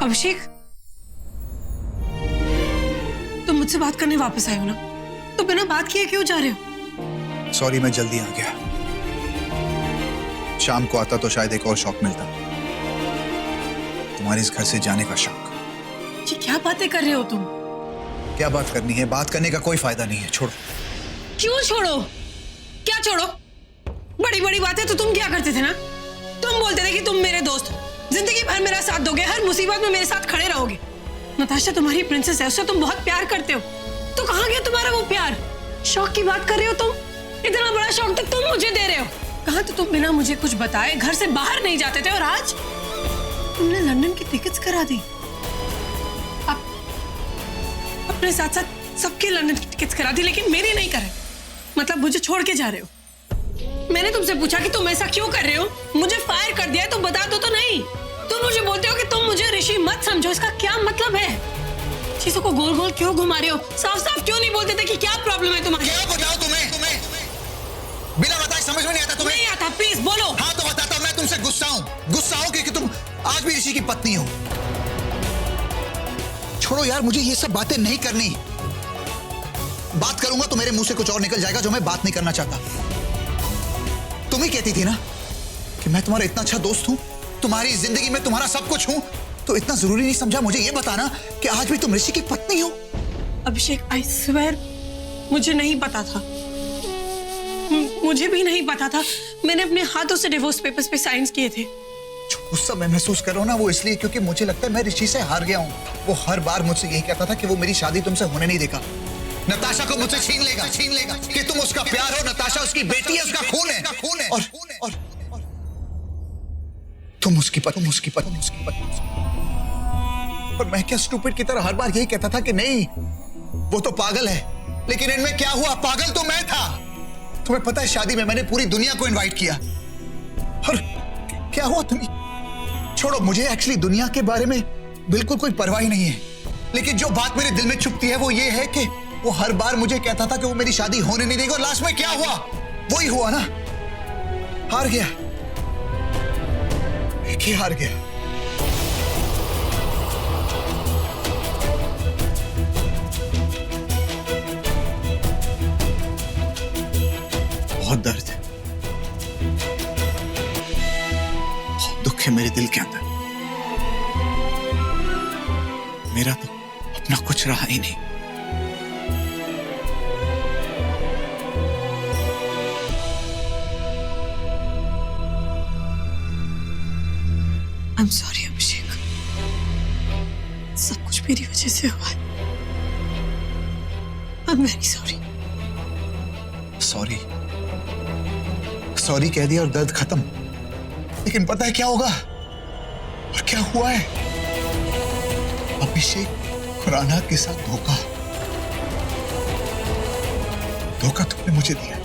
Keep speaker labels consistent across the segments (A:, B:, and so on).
A: अभिषेक, तुम मुझसे बात करने वापस आए हो ना, तो बिना बात किए क्यों जा रहे हो?
B: सॉरी, मैं जल्दी आ गया। शाम को आता तो शायद एक और शौक मिलता, तुम्हारे इस घर से जाने का शौक।
A: ये क्या बातें कर रहे हो तुम?
B: क्या बात करनी है? बात करने का कोई फायदा नहीं है, छोड़ो।
A: क्यों छोड़ो? क्या छोड़ो? बड़ी बड़ी बातें तो तुम क्या करते थे ना? तुम बोलते थे कि तुम मेरे दोस्त हो, जिंदगी भर मेरा साथ दोगे, हर मुसीबत में मेरे साथ खड़े रहोगे। नताशा तुम्हारी प्रिंसेस है, उससे तुम बहुत प्यार करते हो। तो कहाँ गया तुम्हारा वो प्यार? शौक की बात कर रहे हो तुम? इतना बड़ा शौक तक तुम मुझे दे रहे हो। कहाँ तो तुम बिना मुझे कुछ बताए घर से बाहर नहीं जाते थे, और आज तुमने लंदन की टिकट्स करा दी। अपने साथ साथ सबके लंदन की टिकट्स करा दी, लेकिन मेरी नहीं कराई। मतलब मुझे छोड़ के जा रहे हो। मैंने तुमसे पूछा कि तुम ऐसा क्यों कर रहे हो? मुझे फायर कर दिया है तो बता दो तो नहीं। तुम मुझे बोलते हो कि तुम मुझे ऋषि मत समझो, इसका क्या मतलब है? चीजों को गोल गोल क्यों घुमा रहे हो? साफ साफ क्यों नहीं बोलते थे कि क्या प्रॉब्लम है तुम्हारी?
B: क्या बताओ तुम्हें? बिना बताए समझ में नहीं आता तुम्हें?
A: नहीं आता, प्लीज बोलो।
B: हाँ तो बताता हूं, मैं तुमसे गुस्सा हूं क्योंकि तुम आज भी ऋषि की पत्नी हो। छोड़ो यार, मुझे ये सब बातें नहीं करनी। बात करूंगा तो मेरे मुंह से कुछ और निकल जाएगा जो मैं बात नहीं करना चाहता। तुम ही कहती थी ना कि मैं तुम्हारा इतना अच्छा दोस्त हूं, तुम्हारी जिंदगी में तुम्हारा सब कुछ हूं, तो इतना जरूरी नहीं समझा मुझे ये बताना कि आज भी तुम ऋषि की पत्नी हो?
A: अभिषेक, आई स्वेयर मुझे नहीं पता था। मुझे भी नहीं पता था। मैंने अपने हाथों से डिवोर्स पेपर्स पे साइन किए थे।
B: गुस्सा मैं महसूस कर रहा हूं ना, वो इसलिए क्योंकि मुझे लगता है मैं ऋषि से हार गया हूं। वो हर बार मुझसे यही कहता था कि वो मेरी शादी तुमसे होने नहीं देगा। नताशा को मुझसे छीन लेगा कि तुम उसका प्यार हो। नताशा उसकी बेटी है, उसका खून है। और तुम उसकी पत्नी। पर मैं क्या स्टूपिड की तरह हर बार यही कहता था कि नहीं, वो तो पागल है। लेकिन इनमें क्या हुआ? पागल तो मैं था। तुम्हें पता है, शादी में मैंने पूरी दुनिया को इनवाइट किया, और क्या हुआ? तुम्हें छोड़ो, मुझे एक्चुअली दुनिया के बारे में बिल्कुल कोई परवाह ही नहीं है। लेकिन जो बात मेरे दिल में छुपती है वो ये है कि वो हर बार मुझे कहता था कि वो मेरी शादी होने नहीं देगा, और लास्ट में क्या हुआ? वही हुआ ना, हार गया। हार गया। बहुत दर्द है, बहुत दुख है मेरे दिल के अंदर। मेरा तो अपना कुछ रहा ही नहीं।
A: I'm sorry अभिषेक, सब कुछ मेरी वजह से हुआ है। I'm very sorry।
B: सॉरी कह दिया और दर्द खत्म। लेकिन पता है क्या होगा और क्या हुआ है? अभिषेक खुराना के साथ धोखा तुमने मुझे दिया।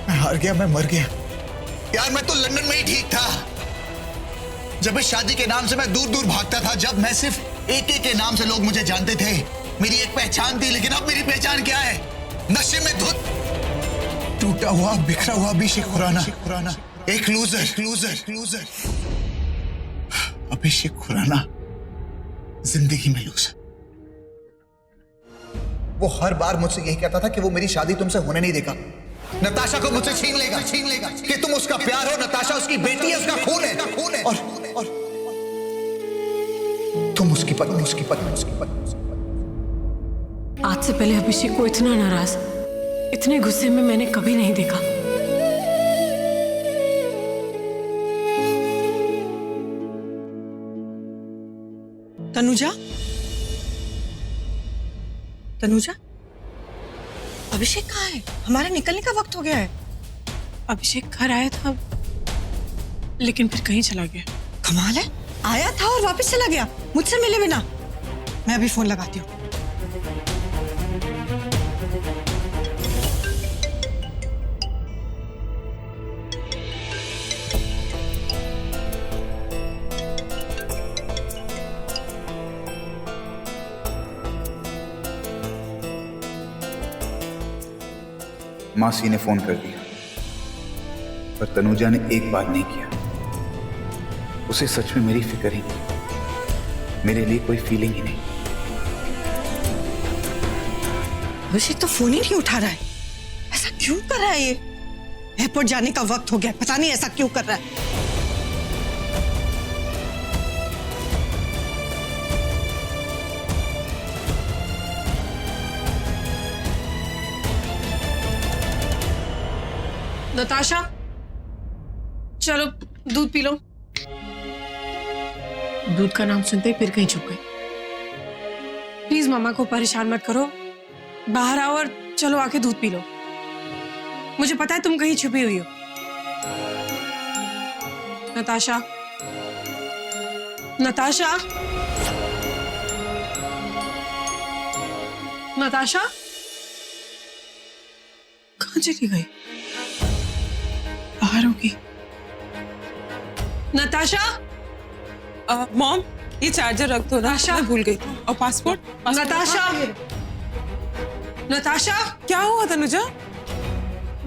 B: मैं हार गया, मैं मर गया। यार मैं तो लंदन में ही ठीक था। जब इस शादी के नाम से मैं दूर दूर भागता था, जब मैं सिर्फ एके के नाम से लोग मुझे जानते थे, मेरी एक पहचान थी। लेकिन अब मेरी पहचान क्या है? नशे में धुत, टूटा हुआ, बिखरा हुआ अभिषेक खुराना। एक लूजर। अभिषेक खुराना जिंदगी में लूजर। वो हर बार मुझसे यही कहता था कि वो मेरी शादी तुमसे होने नहीं देगा। नताशा को मुझसे छीन लेगा कि तुम उसका प्यार हो। नताशा उसकी बेटी है, उसका खून है। और तुम उसकी पत्नी।
A: आज से पहले अभिषेक को इतना नाराज, इतने गुस्से में मैंने कभी नहीं देखा। तनुजा, अभिषेक कहाँ है? हमारे निकलने का वक्त हो गया है। अभिषेक घर आया था, लेकिन फिर कहीं चला गया।
C: कमाल है, आया था और वापस चला गया मुझसे मिले बिना। मैं अभी फोन लगाती हूँ।
B: मासी ने फोन कर दिया, पर तनुजा ने एक बार नहीं किया। उसे सच में मेरी फिक्र ही नहीं। मेरे लिए कोई फीलिंग ही नहीं।
C: अभिषेक तो फोन ही नहीं उठा रहा है। ऐसा क्यों कर रहा है ये? एयरपोर्ट जाने का वक्त हो गया, पता नहीं ऐसा क्यों कर रहा है।
A: नताशा, चलो दूध पी लो। दूध का नाम सुनते ही फिर कहीं छुप गई। प्लीज मामा को परेशान मत करो, बाहर आओ और चलो आके दूध पी लो। मुझे पता है तुम कहीं छुपी हुई हो। नताशा, नताशा, नताशा कहाँ चली गई? बाहर होगी। नताशा,
D: मॉम ये चार्जर रख दो ना, मैं भूल गई थी। और पासपोर्ट?
A: नताशा, नताशा,
D: क्या हुआ तनुजा?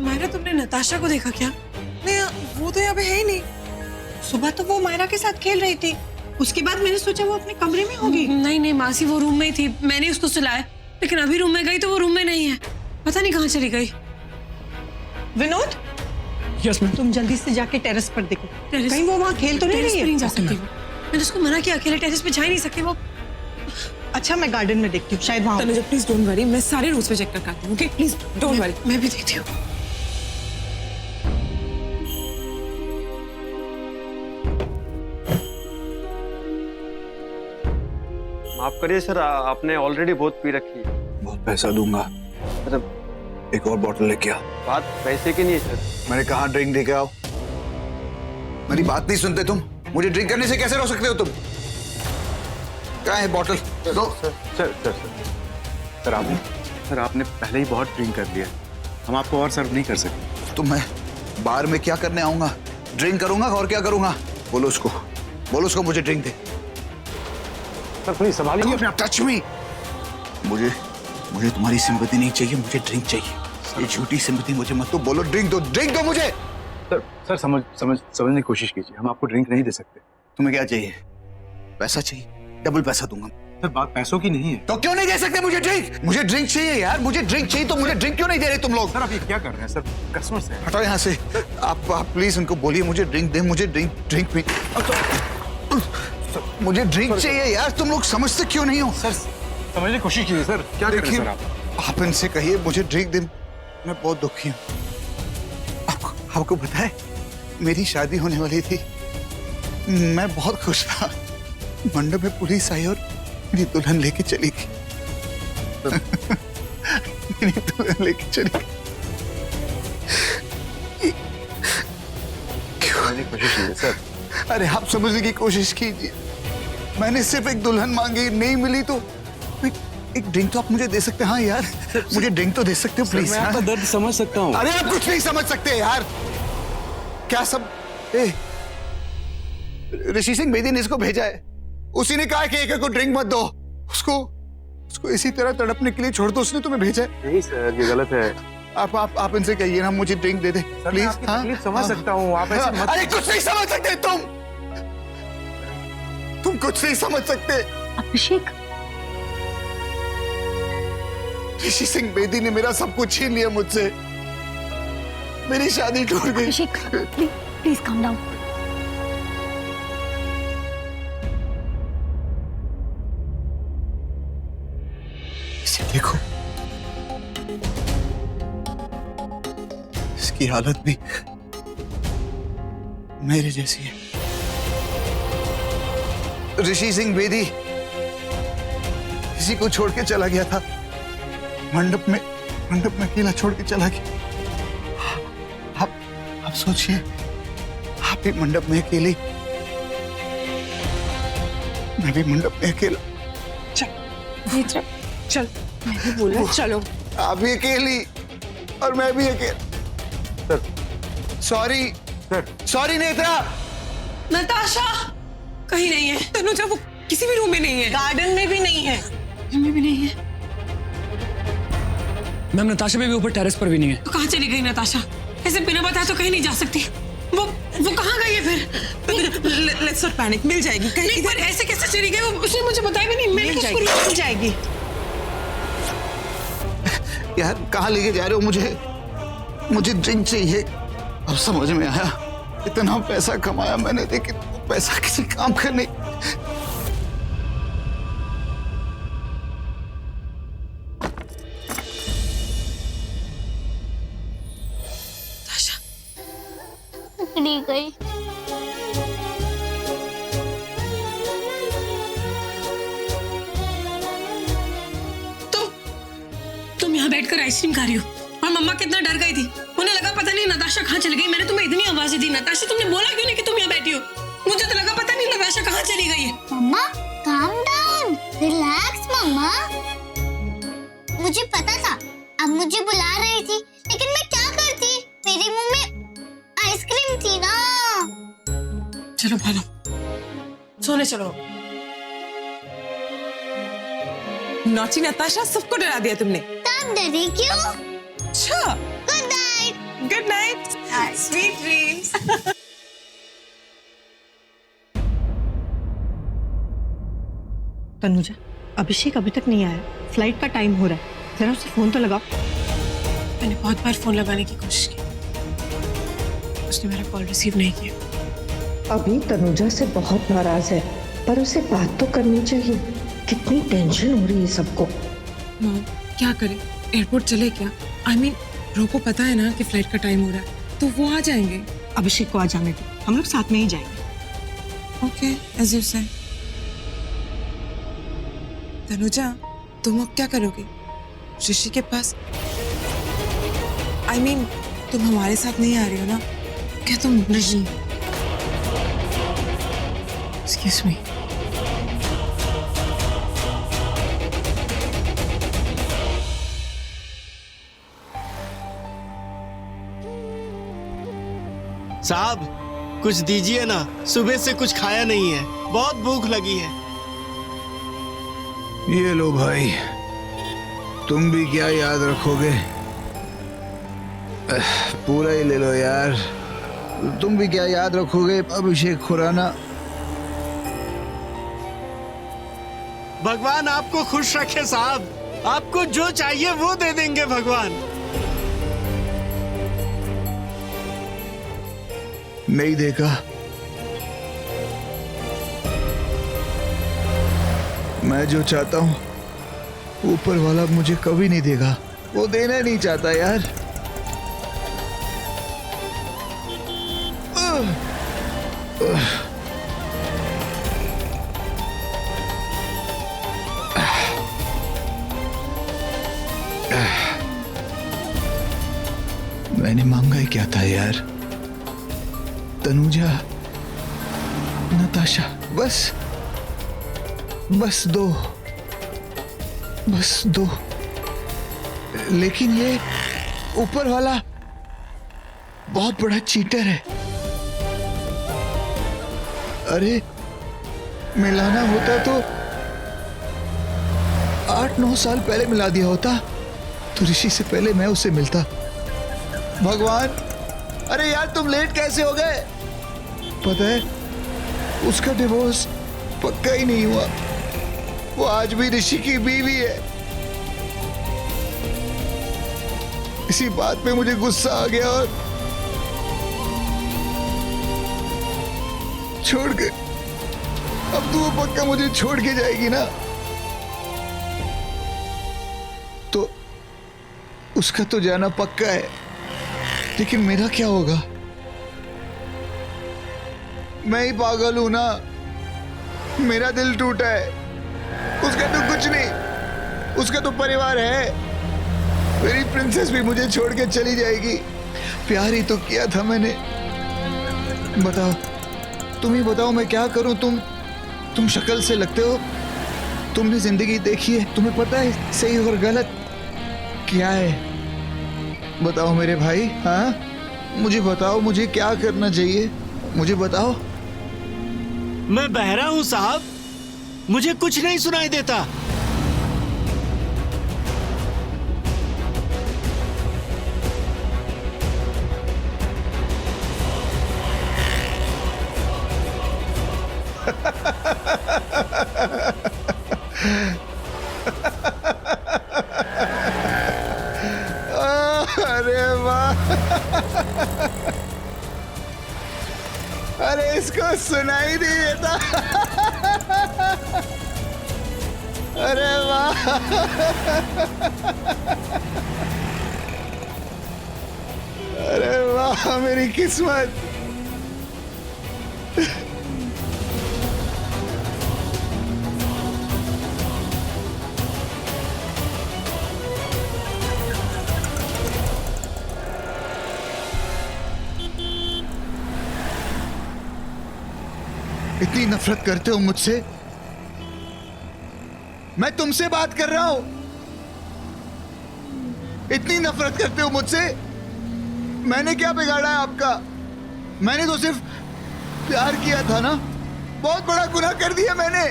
A: मायरा तुमने नताशा को देखा क्या?
D: नहीं, वो तो यहाँ पे है ही नहीं।
C: सुबह तो वो मायरा के साथ खेल रही थी, उसके बाद मैंने सोचा वो अपने कमरे में होगी।
A: नहीं नहीं मासी, वो रूम में ही थी, मैंने उसको सुलाया, लेकिन अभी रूम में गई तो वो रूम में नहीं है, पता नहीं कहाँ चली गई।
C: Vinod,
D: yes ma'am.
C: तुम जल्दी से जाके टेरेस पर देखो,
A: टेरेस?
C: कहीं वो वहाँ खेल तो नहीं
A: टेरेस
C: रही
A: पे नहीं
C: है।
A: जा सकती वो। मैंने उसको मना किया, अकेले टेरेस पे जा ही नहीं सकती वो।
C: अच्छा, मैं गार्डन में देखती हूँ, शायद वहाँ हो।
D: तनुजा प्लीज डोंट वरी, मैं सारे रूल्स पे चेक करके आती हूँ। Okay please don't worry.
A: मैं भी देखती हूँ।
E: माफ करिए सर, आपने ऑलरेडी बहुत पी रखी है।
B: बहुत पैसा दूंगा,
E: मतलब
B: एक और बोतल लेके आओ।
E: बात पैसे की नहीं है सर।
B: मैंने कहा ड्रिंक लेके आओ। मेरी बात नहीं सुनते तुम। मुझे ड्रिंक करने से कैसे रोक सकते हो तुम? क्या है बोतल? दो।
F: सर आपने पहले ही बहुत ड्रिंक कर लिया, हम आपको और सर्व नहीं कर सकते।
B: तो मैं बार में क्या करने आऊंगा? ड्रिंक करूंगा और क्या करूंगा? बोलो उसको मुझे ड्रिंक दे।
F: सर प्लीज संभालिए अपने आप।
B: Touch me. मुझे तुम्हारी सिंपैथी नहीं चाहिए, मुझे ड्रिंक चाहिए। ये झूठी सिंपैथी मुझे मत दो। बोलो ड्रिंक दो मुझे।
F: सर समझने की कोशिश कीजिए, हम आपको ड्रिंक नहीं दे सकते।
B: तुम्हें क्या चाहिए? पैसा चाहिए, डबल पैसा दूंगा।
F: सर बात पैसों की नहीं है।
B: तो क्यों नहीं दे सकते मुझे ड्रिंक? मुझे ड्रिंक चाहिए यार, मुझे ड्रिंक चाहिए। तो मुझे ड्रिंक क्यों नहीं दे रहे तुम लोग?
F: सर आप ये क्या कर रहे हैं? सर कस्टमर से
B: हटाओ यहाँ से। आप प्लीज उनको बोलिए मुझे ड्रिंक दे। मुझे ड्रिंक भी मुझे ड्रिंक चाहिए यार। तुम लोग समझते क्यों नहीं हो?
F: सर समझने की कोशिश कीजिए। सर क्या कर रहे हैं सर
B: आप इनसे कहिए मुझे ड्रिंक दे। मैं बहुत दुखी हूँ। आपको पता है मेरी शादी होने वाली थी, मैं बहुत खुश था। मंडप में पुलिस आई और मेरी दुल्हन लेके चली गई। मेरी दुल्हन लेके चली गई।
F: समझने की कोशिश कीजिए सर।
B: अरे आप समझने की कोशिश कीजिए। मैंने सिर्फ एक दुल्हन मांगी, नहीं मिली तो एक ड्रिंक तो आप मुझे दे सकते हैं। हाँ यार, मुझे ड्रिंक तो दे सकते हो प्लीज।
F: मैं आपका दर्द समझ सकता हूँ।
B: अरे आप कुछ नहीं समझ सकते यार। क्या सब ऋषि सिंह बेदी ने इसको भेजा है। उसी ने कहा कि एक को ड्रिंक मत दो, उसको इसी तरह तड़पने के लिए छोड़ दो। उसने तुम्हें भेजा है।
F: नहीं सर ये गलत है।
B: आप इनसे कहिए ना मुझे ड्रिंक दे दे प्लीज। हाँ
F: समझ सकता हूँ, आप ऐसे मत।
B: अरे कुछ नहीं समझ सकते तुम कुछ नहीं समझ सकते।
G: अभिषेक,
B: ऋषि सिंह बेदी ने मेरा सब कुछ छीन लिया मुझसे। मेरी शादी टूट गई।
G: अभिषेक प्लीज काम डाउन।
B: इसे देखो, इसकी हालत भी मेरे जैसी है। ऋषि सिंह बेदी किसी को छोड़ के चला गया था। मंडप में अकेला छोड़ के चला गया। आप सोचिए, आप भी मंडप में अकेली, मैं भी मंडप में अकेला।
D: चल मैंने बोला चलो।
B: आप भी अकेली और मैं भी अकेला। सॉरी नेत्रा।
A: नताशा कहीं नहीं है।
D: तनुजा वो किसी भी रूम में नहीं है,
C: गार्डन में भी नहीं है।
A: में भी नहीं है।
H: मैम नताशा भी ऊपर टेरेस पर भी नहीं है।
A: तो कहाँ चली गई नताशा? ऐसे बिना बताए तो कहीं नहीं जा सकती। वो कहाँ गई है फिर?
D: लेट्स नॉट पैनिक, मिल जाएगी कहीं।
A: नहीं, पर ऐसे कैसे चली गई? उसने
C: जाएगी।
B: यार कहाँ लेके जा रहे हो मुझे? मुझे ड्रिंक चाहिए। अब समझ में आया, इतना पैसा कमाया मैंने, लेकिन पैसा किसी काम का नहीं।
G: पकड़ी गई।
A: तुम यहाँ बैठकर आइसक्रीम खा रही हो और मम्मा कितना डर गई थी। उन्हें लगा पता नहीं नताशा कहाँ चली गई। मैंने तुम्हें इतनी आवाजें दी, नताशा तुमने बोला क्यों नहीं कि तुम यहाँ बैठी हो? मुझे तो लगा पता नहीं नताशा कहाँ चली गई है।
G: मम्मा काम डाउन, रिलैक्स मम्मा। मुझे पता था अब मुझे बुला रही थी, लेकिन मैं क्या करती, मेरे मुंह में आइसक्रीम थी ना।
A: चलो भानो, सोने चलो।
D: नौची नताशा, सबको डरा दिया तुमने।
G: तब डरे क्यों?
D: अच्छा,
G: good night.
D: Good night, sweet dreams.
C: Tanuja, Abhishek अभी तक नहीं आया, फ्लाइट का टाइम हो रहा है, जरा उसे फोन तो लगाओ।
A: मैंने बहुत बार फोन लगाने की कोशिश की, उसने मेरा कॉल रिसीव नहीं किया।
I: अभी तनुजा से बहुत नाराज है, पर उसे बात तो करनी चाहिए। कितनी टेंशन हो रही है सबको।
D: मॉम, क्या करें? एयरपोर्ट चले क्या? I mean, रो को पता है ना कि फ्लाइट का टाइम हो रहा है, तो वो आ जाएंगे।
C: अभिषेक को आ जाने दो, हम लोग साथ में ही जाएंगे।
D: ओके, एज यू से। तनुजा, तुम अब क्या करोगे? ऋषि के पास? I mean, तुम हमारे साथ नहीं आ रही हो ना? क्या तुम ऋषि?
A: Excuse me.
J: साहब कुछ दीजिए ना, सुबह से कुछ खाया नहीं है, बहुत भूख लगी है।
B: ये लो भाई, तुम भी क्या याद रखोगे? पूरा ही ले लो यार। तुम भी क्या याद रखोगे अभिषेक खुराना?
J: भगवान आपको खुश रखे साहब, आपको जो चाहिए वो दे देंगे भगवान।
B: नहीं देखा, मैं जो चाहता हूं ऊपर वाला मुझे कभी नहीं देगा, वो देना नहीं चाहता यार। मैंने मांगा ही क्या था यार? तनुजा, नताशा, बस दो, बस दो। लेकिन ये ऊपर वाला बहुत बड़ा चीटर है। अरे मिलाना होता तो 8-9 साल पहले मिला दिया होता, तो ऋषि से पहले मैं उससे मिलता। भगवान, अरे यार तुम लेट कैसे हो गए? पता है उसका डिवोर्स पक्का ही नहीं हुआ, वो आज भी ऋषि की बीवी है। इसी बात पे मुझे गुस्सा आ गया और छोड़ के, अब तू पक्का मुझे छोड़ के जाएगी ना? तो उसका तो जाना पक्का है, लेकिन मेरा क्या होगा? मैं ही पागल हूं ना, मेरा दिल टूटा है, उसका तो कुछ नहीं, उसका तो परिवार है। मेरी प्रिंसेस भी मुझे छोड़ के चली जाएगी। प्यार ही तो किया था मैंने। बताओ, तुम ही बताओ मैं क्या करूं? तुम शक्ल से लगते हो, तुमने जिंदगी देखी है, तुम्हें पता है सही और गलत क्या है। बताओ मेरे भाई, हाँ मुझे बताओ, मुझे क्या करना चाहिए, मुझे बताओ।
J: मैं बहरा हूं साहब, मुझे कुछ नहीं सुनाई देता।
B: इसको सुनाई नहीं देता। अरे वाह, अरे वाह मेरी किस्मत। इतनी नफरत करते हो मुझसे? मैं तुमसे बात कर रहा हूं। इतनी नफरत करते हो मुझसे? मैंने क्या बिगाड़ा है आपका? मैंने तो सिर्फ प्यार किया था ना। बहुत बड़ा गुनाह कर दिया मैंने।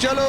B: चलो